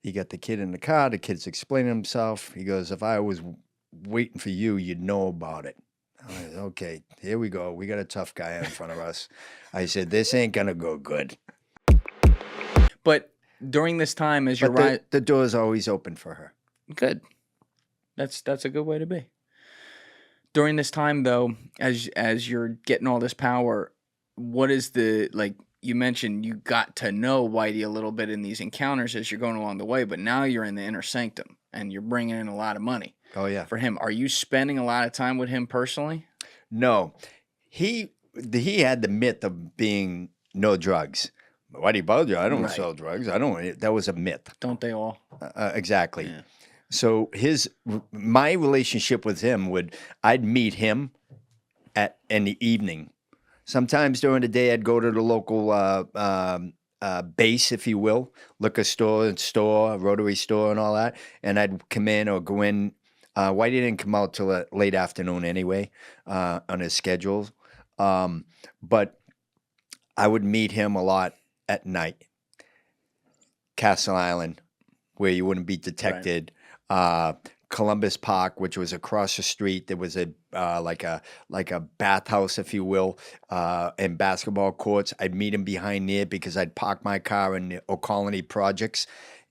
he got the kid in the car. The kid's explaining himself. He goes, if I was waiting for you, you'd know about it. I said, okay, here we go. We got a tough guy in front of us. I said, this ain't going to go good. But during this time, as you're But the door's always open for her. good. That's a good way to be. During this time, though, as you're getting all this power, what is the, like you mentioned, you got to know Whitey a little bit in these encounters as you're going along the way, but now you're in the inner sanctum and you're bringing in a lot of money. Oh, yeah. For him, are you spending a lot of time with him personally? No. He had the myth of being no drugs. Whitey Bulger, I don't sell drugs. I don't. That was a myth. Don't they all? Exactly. Yeah. So my relationship with him I'd meet him in the evening. Sometimes during the day, I'd go to the local base, if you will, liquor store, Rotary store, and all that, and I'd come in or go in. Whitey didn't come out till late afternoon anyway on his schedule, but I would meet him a lot at night. Castle Island, where you wouldn't be detected. Right. Columbus Park, which was across the street, there was a like a bathhouse, if you will, and basketball courts. I'd meet him behind there because I'd park my car in the O'Colony projects,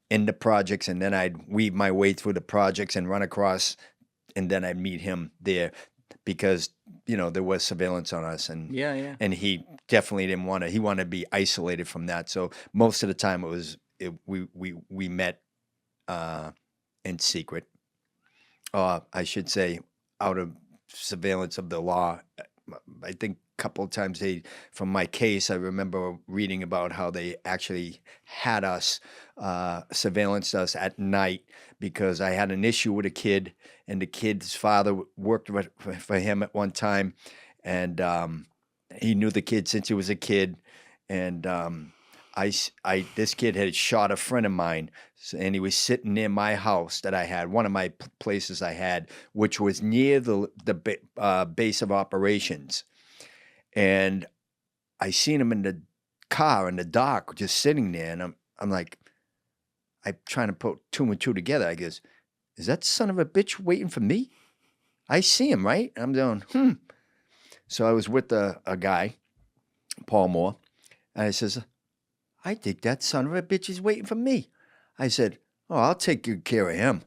in the projects, and then I'd weave my way through the projects and run across, and then I'd meet him there because there was surveillance on us, and and he definitely didn't want to. He wanted to be isolated from that. So most of the time we met in secret. I should say, out of surveillance of the law. I think a couple of times from my case, I remember reading about how they actually had us, surveillanced us at night because I had an issue with a kid, and the kid's father worked for him at one time, and he knew the kid since he was a kid, and this kid had shot a friend of mine, and he was sitting near my house that I had, one of my places I had, which was near the base of operations. And I seen him in the car in the dark, just sitting there, and I'm like, I'm trying to put two and two together. I guess, is that son of a bitch waiting for me? I see him, right? I'm doing, So I was with a guy, Paul Moore, and I says, I think that son of a bitch is waiting for me. I said, oh, I'll take good care of him.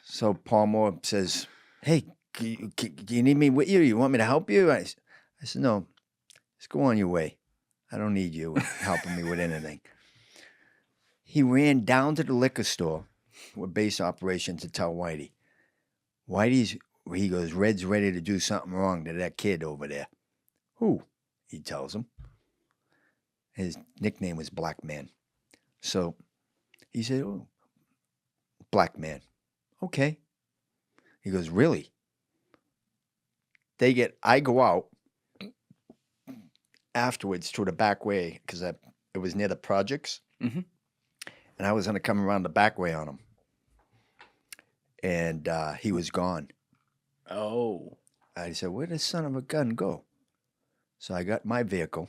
So Paul Moore says, hey, do you need me with you? You want me to help you? I said, no, just go on your way. I don't need you helping me with anything. He ran down to the liquor store with base operations to tell Whitey. He goes, Red's ready to do something wrong to that kid over there. Who? He tells him. His nickname was Black Man. So he said, oh, Black Man. Okay. He goes, really? I go out afterwards to the back way because it was near the projects. Mm-hmm. And I was going to come around the back way on him. And he was gone. Oh. I said, where'd this son of a gun go? So I got my vehicle.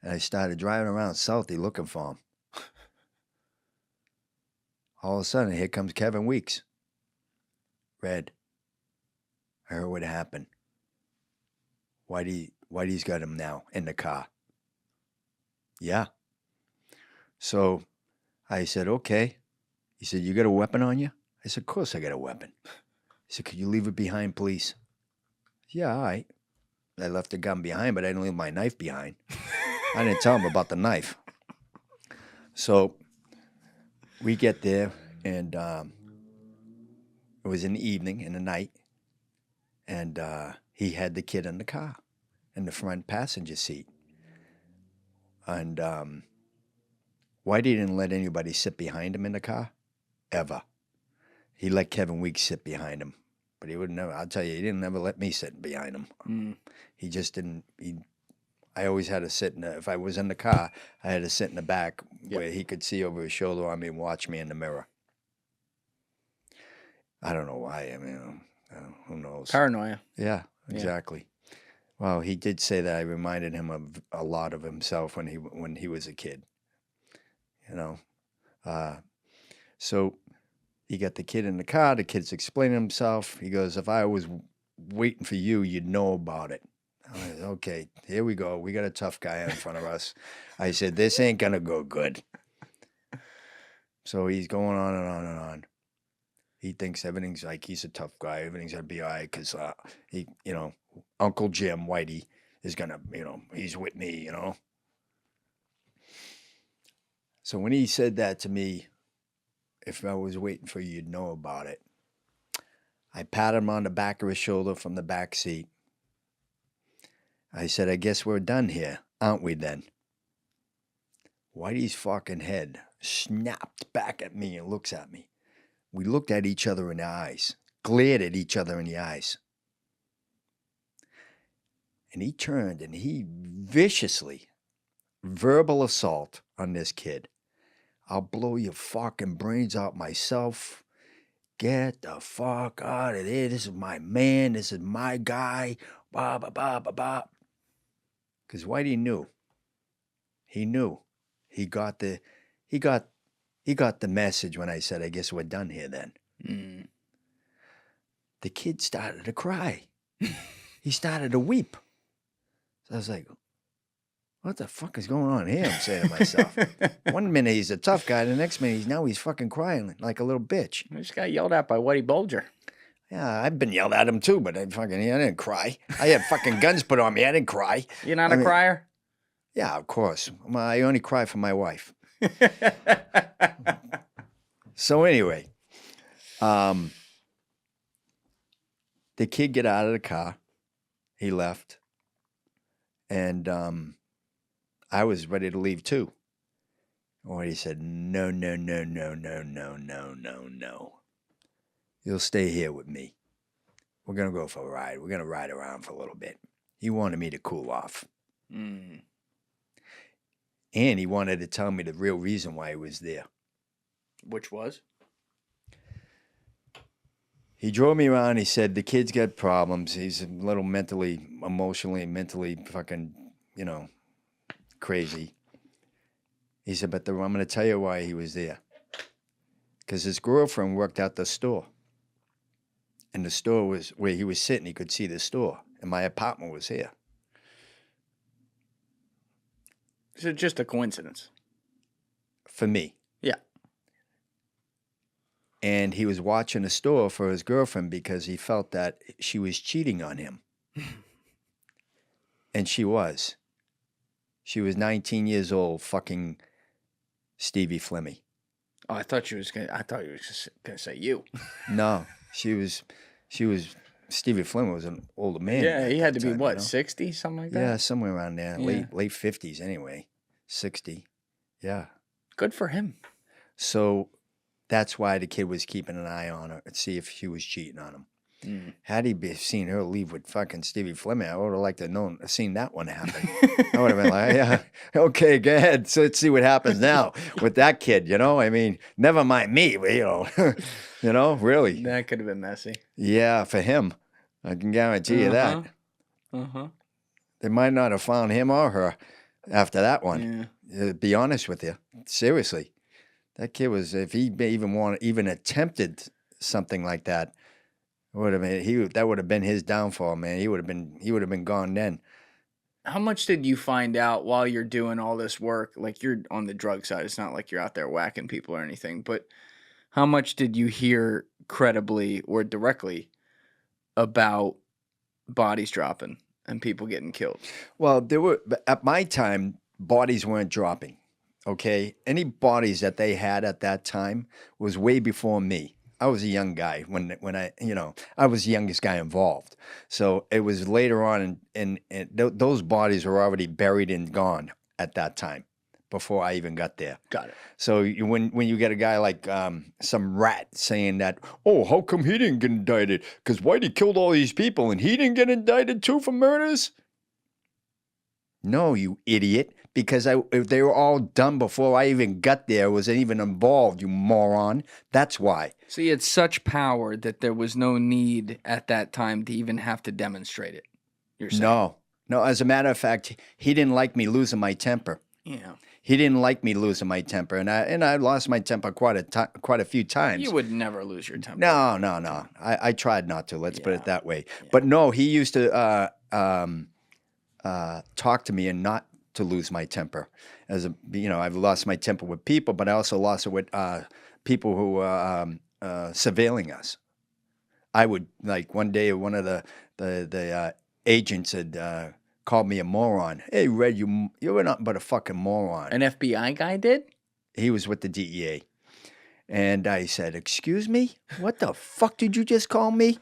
And I started driving around Southie looking for him. All of a sudden, here comes Kevin Weeks. Red, I heard what happened. Whitey's got him now in the car. Yeah. So I said, okay. He said, you got a weapon on you? I said, of course I got a weapon. He said, could you leave it behind, please? Yeah, all right. I left the gun behind, but I didn't leave my knife behind. I didn't tell him about the knife. So we get there, and it was in the evening, in the night, and he had the kid in the car, in the front passenger seat. And Whitey didn't let anybody sit behind him in the car, ever. He let Kevin Weeks sit behind him, but he would never, I'll tell you, he didn't ever let me sit behind him. Mm. He just didn't, I always had to sit if I was in the car, I had to sit in the back where he could see over his shoulder on me and watch me in the mirror. I don't know why. I mean, who knows? Paranoia. Yeah, exactly. Yeah. Well, he did say that I reminded him of a lot of himself when he was a kid. So he got the kid in the car. The kid's explaining himself. He goes, if I was waiting for you, you'd know about it. I was, okay, here we go. We got a tough guy in front of us. I said, this ain't going to go good. So he's going on and on and on. He thinks everything's like he's a tough guy. Everything's going to be all right because he, Uncle Jim, Whitey, is going to, he's with me, So when he said that to me, if I was waiting for you, you'd know about it. I patted him on the back of his shoulder from the back seat. I said, I guess we're done here, aren't we then? Whitey's fucking head snapped back at me and looks at me. We looked at each other in the eyes, glared at each other in the eyes. And he turned and he viciously, verbal assault on this kid. I'll blow your fucking brains out myself. Get the fuck out of there. This is my man. This is my guy. Bah, bah, bah, bah, bah. Because Whitey knew. He knew. He got the message when I said, I guess we're done here then. Mm. The kid started to cry. He started to weep. So I was like, what the fuck is going on here? I'm saying to myself. One minute he's a tough guy, the next minute he's fucking crying like a little bitch. I just got yelled at by Whitey Bulger. Yeah, I've been yelled at him too, but I didn't cry. I had fucking guns put on me. I didn't cry. You're not a crier? Yeah, of course. I only cry for my wife. So anyway, the kid get out of the car. He left. And I was ready to leave too. Or he said, no. You'll stay here with me. We're going to go for a ride. We're going to ride around for a little bit. He wanted me to cool off. Mm. And he wanted to tell me the real reason why he was there. Which was? He drove me around. He said, the kid's got problems. He's a little emotionally fucking, crazy. He said, but I'm going to tell you why he was there. Because his girlfriend worked at the store. And the store was where he was sitting. He could see the store. And my apartment was here. Is it just a coincidence? For me. Yeah. And he was watching the store for his girlfriend because he felt that she was cheating on him. And she was. She was 19 years old, fucking Stevie Flemmy. Oh, I thought you was gonna say you. No, she was. Stevie Flemmy was an older man. Yeah, he had to be time, what, 60, something like that. Yeah, somewhere around there, Yeah. late 50s anyway, 60. Yeah. Good for him. So that's why the kid was keeping an eye on her and see if she was cheating on him. Mm. Had he seen her leave with fucking Stevie Fleming, I would have liked to seen that one happen. I would have been like, yeah, okay, go ahead. So let's see what happens now with that kid, I mean, never mind me, but, really. That could have been messy. Yeah, for him. I can guarantee you that. Uh-huh. They might not have found him or her after that one. Yeah. To be honest with you. Seriously. That kid was, if he even attempted something like that, that would have been his downfall, man. He would have been gone then. How much did you find out while you're doing all this work? Like, you're on the drug side. It's not like you're out there whacking people or anything, but how much did you hear credibly or directly about bodies dropping and people getting killed? Well, at my time, bodies weren't dropping. Okay? Any bodies that they had at that time was way before me. I was a young guy when I was the youngest guy involved. So it was later on, and those bodies were already buried and gone at that time before I even got there. Got it. So when you get a guy like some rat saying that, oh, how come he didn't get indicted? Because Whitey killed all these people and he didn't get indicted too for murders? No, you idiot. Because if they were all done before I even got there, wasn't even involved, you moron. That's why. So he had such power that there was no need at that time to even have to demonstrate it. You're saying? No. As a matter of fact, he didn't like me losing my temper. Yeah. he didn't like me losing my temper, and I lost my temper quite a few times. You would never lose your temper. No. I tried not to. Let's put it that way. Yeah. But no, he used to talk to me and not to lose my temper. I've lost my temper with people, but I also lost it with people who were surveilling us. I would, like, one day one of the agents had called me a moron. Hey, Red, you're nothing but a fucking moron. An FBI guy did? He was with the DEA. And I said, excuse me? What the fuck did you just call me?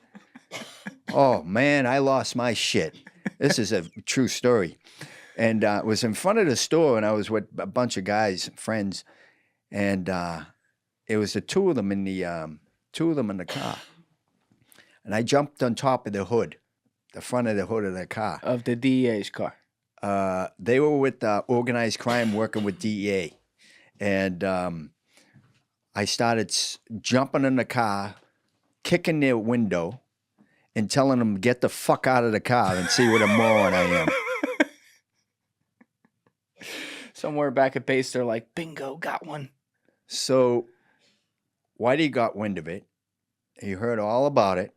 Oh, man, I lost my shit. This is a true story. And it was in front of the store, and I was with a bunch of guys, friends, and it was the two of them in the car. And I jumped on top of the hood, the front of the hood of the car. Of the DEA's car. They were with organized crime working with DEA. And I started jumping in the car, kicking their window, and telling them, get the fuck out of the car and see what a moron I am. Somewhere back at base, they're like, bingo, got one. So Whitey got wind of it. He heard all about it.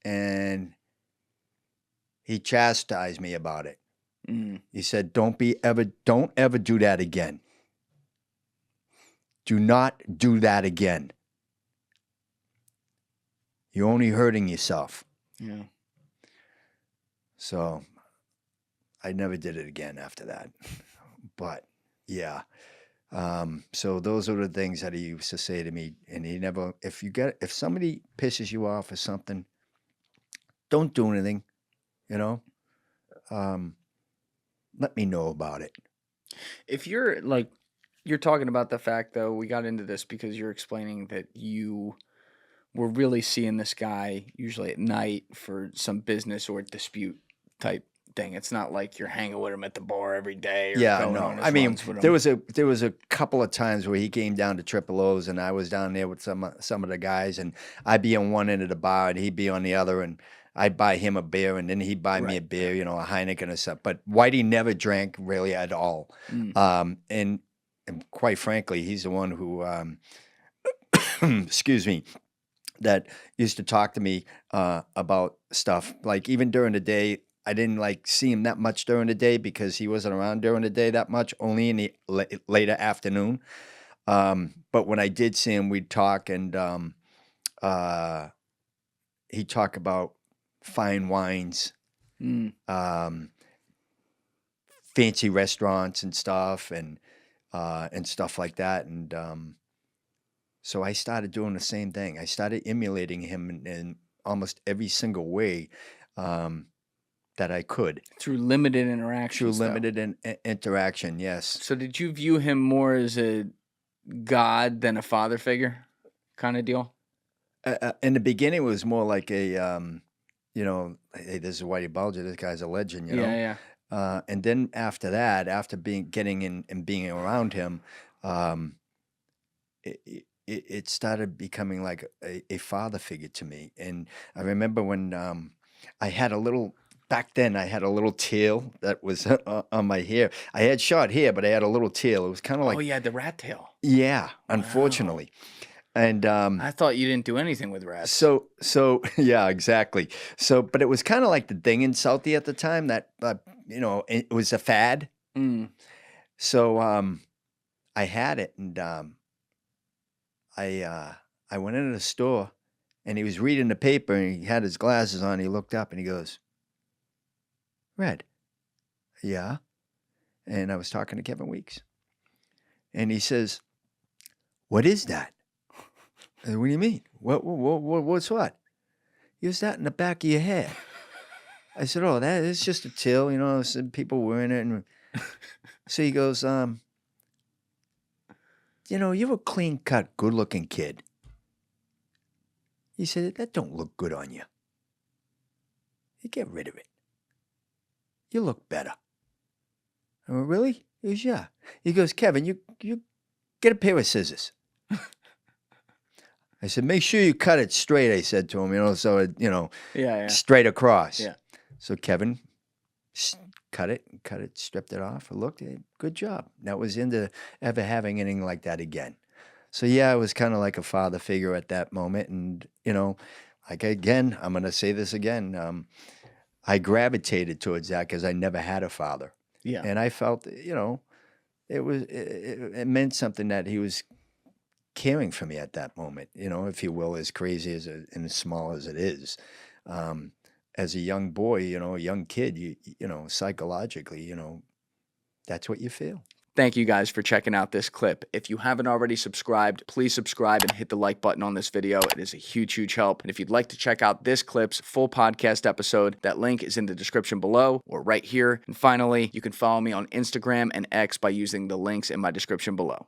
And he chastised me about it. He said, don't ever do that again. Do not do that again. You're only hurting yourself. Yeah. So I never did it again after that. But yeah. So those are the things that he used to say to me. And he never, if somebody pisses you off or something, don't do anything, let me know about it. If you're talking about the fact, though, we got into this because you're explaining that you were really seeing this guy usually at night for some business or dispute type thing. It's not like you're hanging with him at the bar every day. Or going on his I mean, runs with him. there was a couple of times where he came down to Triple O's, and I was down there with some of the guys, and I'd be on one end of the bar, and he'd be on the other, and I'd buy him a beer, and then he'd buy me a beer, a Heineken or something. But Whitey never drank really at all. And quite frankly, he's the one who, excuse me, that used to talk to me about stuff. Like, even during the day, I didn't see him that much during the day because he wasn't around during the day that much, only in the later afternoon. But when I did see him, we'd talk, and he'd talk about fine wines, fancy restaurants and stuff, and stuff like that. And so I started doing the same thing. I started emulating him in almost every single way that I could. Through limited interaction. Interaction, yes. So did you view him more as a god than a father figure kind of deal? In the beginning, it was more like a, hey, this is Whitey Bulger. This guy's a legend, Yeah. And then after that, after getting in and being around him, it started becoming like a father figure to me. And I remember when back then I had a little tail that was on my hair. I had short hair, but I had a little tail. It was kind of like... Oh, yeah, the rat tail. Yeah, unfortunately. And I thought you didn't do anything with rats. So yeah, exactly. So, but it was kind of like the thing in Southie at the time that it was a fad. So I had it, and I went into the store, and he was reading the paper, and he had his glasses on. He looked up, and he goes, "Red." Yeah. And I was talking to Kevin Weeks, and he says, "What is that?" I said, "What do you mean? What's what?" He goes, "That in the back of your hair." I said, "Oh, that is just a tail, some people wearing it." And so he goes, "You're a clean-cut, good-looking kid." He said, "That don't look good on you. You get rid of it. You look better." I went, "Really?" He goes, "Yeah." He goes, "Kevin, you get a pair of scissors." I said, "Make sure you cut it straight," I said to him, so it, Yeah. straight across. Yeah. So Kevin s- cut it, stripped it off. I looked, good job. That was into ever having anything like that again. So yeah, I was kind of like a father figure at that moment, and like again, I'm gonna say this again. I gravitated towards that because I never had a father, Yeah. and I felt, it meant something that he was caring for me at that moment. If you will, as crazy and as small as it is. Um, as a young boy, a young kid, psychologically, that's what you feel. Thank you guys for checking out this clip. If you haven't already subscribed, please subscribe and hit the like button on this video. It is a huge, huge help. And if you'd like to check out this clip's full podcast episode, that link is in the description below or right here. And finally, you can follow me on Instagram and X by using the links in my description below.